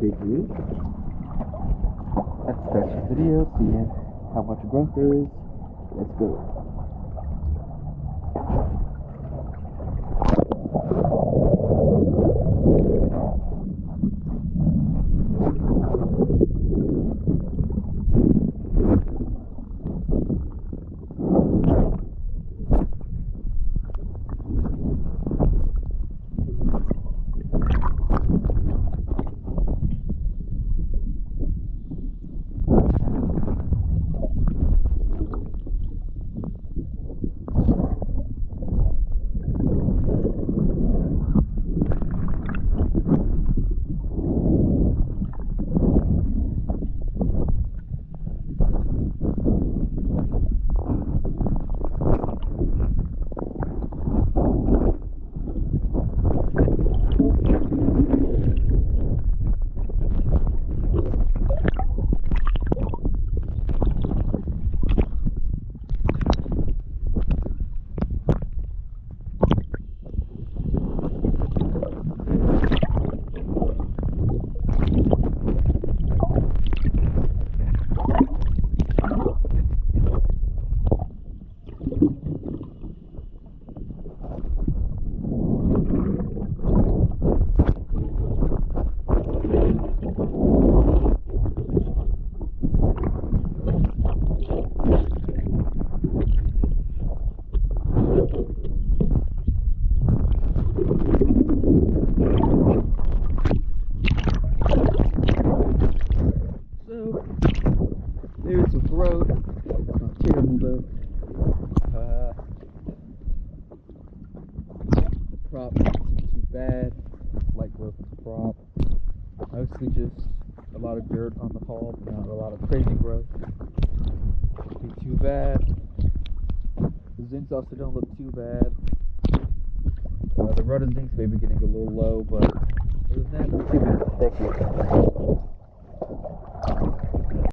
big root. Let's start the video, seeing how much growth there is. Let's go. There's some growth, not terrible though. The prop isn't too bad, light growth of the prop. Mostly just a lot of dirt on the hull, but not a lot of crazy growth. Not too bad. The zincs also don't look too bad. The rudder zincs may be getting a little low, but other than that, not too bad. Thank you.